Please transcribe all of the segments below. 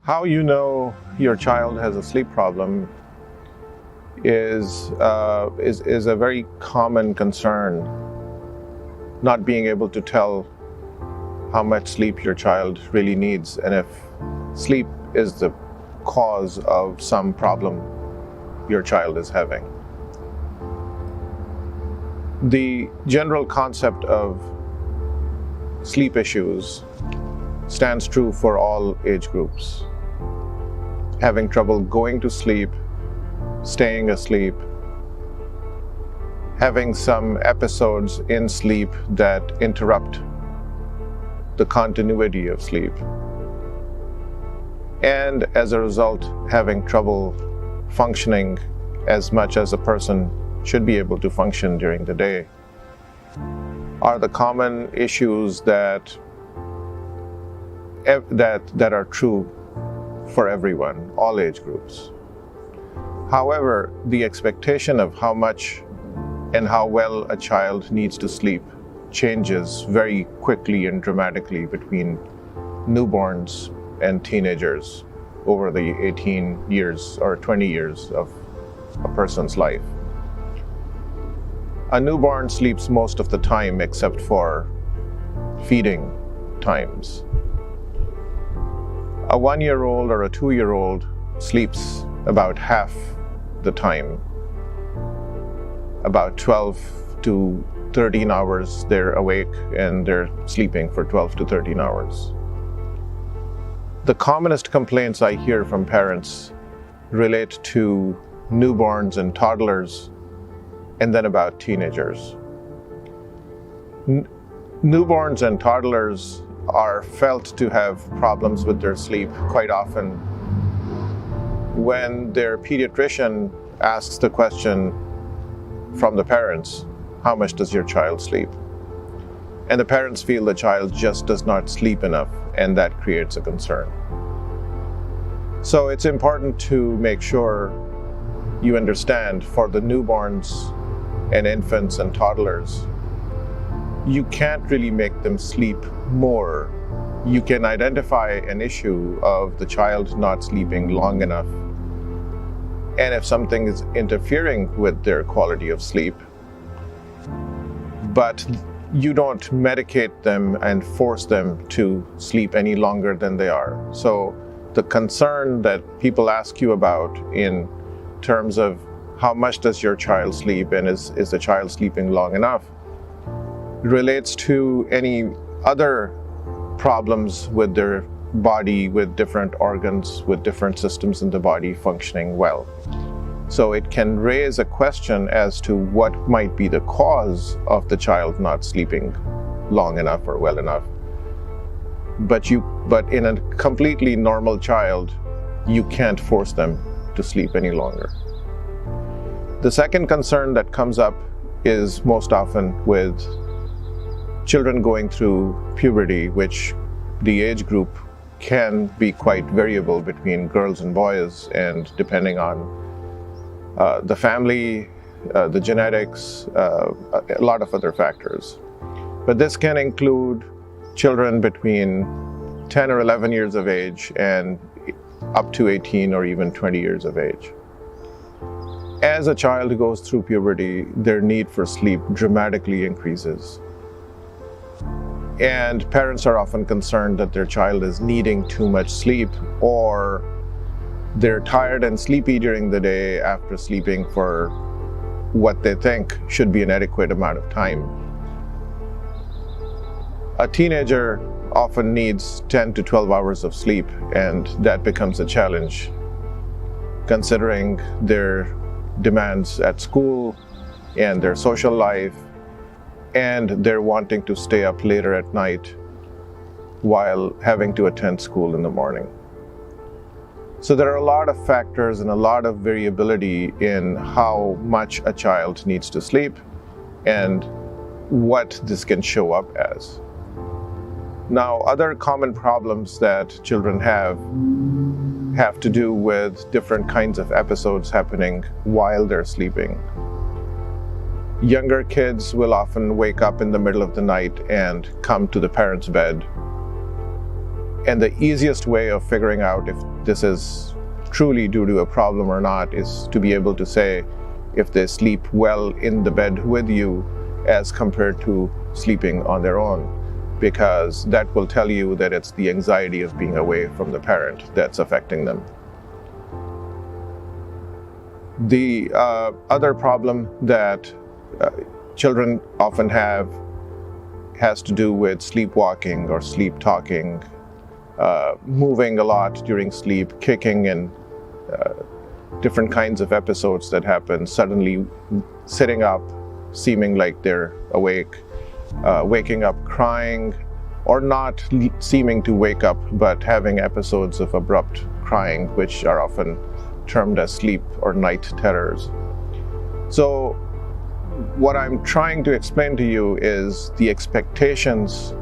How you know your child has a sleep problem is a very common concern. Not being able to tell how much sleep your child really needs, and if sleep is the cause of some problem your child is having. The general concept of sleep issues stands true for all age groups. Having trouble going to sleep, staying asleep, having some episodes in sleep that interrupt the continuity of sleep, and as a result, having trouble functioning as much as a person should be able to function during the day, are the common issues that are true for everyone, all age groups. However, the expectation of how much and how well a child needs to sleep changes very quickly and dramatically between newborns and teenagers over the 18 years or 20 years of a person's life. A newborn sleeps most of the time except for feeding times. A 1-year-old or a 2-year-old sleeps about half the time. About 12 to 13 hours they're awake, and they're sleeping for 12 to 13 hours. The commonest complaints I hear from parents relate to newborns and toddlers, and then about teenagers. Newborns and toddlers are felt to have problems with their sleep quite often when their pediatrician asks the question from the parents, how much does your child sleep? And the parents feel the child just does not sleep enough, and that creates a concern. So it's important to make sure you understand, for the newborns and infants and toddlers, you can't really make them sleep more. You can identify an issue of the child not sleeping long enough. And if something is interfering with their quality of sleep, but you don't medicate them and force them to sleep any longer than they are. So the concern that people ask you about in terms of how much does your child sleep and is the child sleeping long enough, relates to any other problems with their body, with different organs, with different systems in the body functioning well. So it can raise a question as to what might be the cause of the child not sleeping long enough or well enough. But in a completely normal child, you can't force them to sleep any longer. The second concern that comes up is most often with children going through puberty, which the age group can be quite variable between girls and boys, and depending on the family, the genetics, a lot of other factors. But this can include children between 10 or 11 years of age and up to 18 or even 20 years of age. As a child goes through puberty, their need for sleep dramatically increases. And parents are often concerned that their child is needing too much sleep, or they're tired and sleepy during the day after sleeping for what they think should be an adequate amount of time. A teenager often needs 10 to 12 hours of sleep, and that becomes a challenge considering their demands at school and their social life, and they're wanting to stay up later at night while having to attend school in the morning. So there are a lot of factors and a lot of variability in how much a child needs to sleep and what this can show up as. Now, other common problems that children have to do with different kinds of episodes happening while they're sleeping. Younger kids will often wake up in the middle of the night and come to the parents' bed And the easiest way of figuring out if this is truly due to a problem or not is to be able to say if they sleep well in the bed with you as compared to sleeping on their own, because that will tell you that it's the anxiety of being away from the parent that's affecting them. The other problem that children often have has to do with sleepwalking or sleep talking, moving a lot during sleep, kicking, and different kinds of episodes that happen, suddenly sitting up, seeming like they're awake, waking up crying, or not seeming to wake up, but having episodes of abrupt crying, which are often termed as sleep or night terrors. So what I'm trying to explain to you is the expectations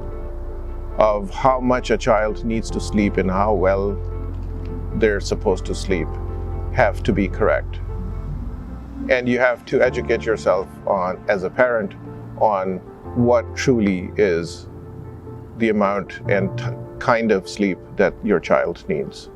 of how much a child needs to sleep and how well they're supposed to sleep have to be correct. And you have to educate yourself on, as a parent, on what truly is the amount and kind of sleep that your child needs.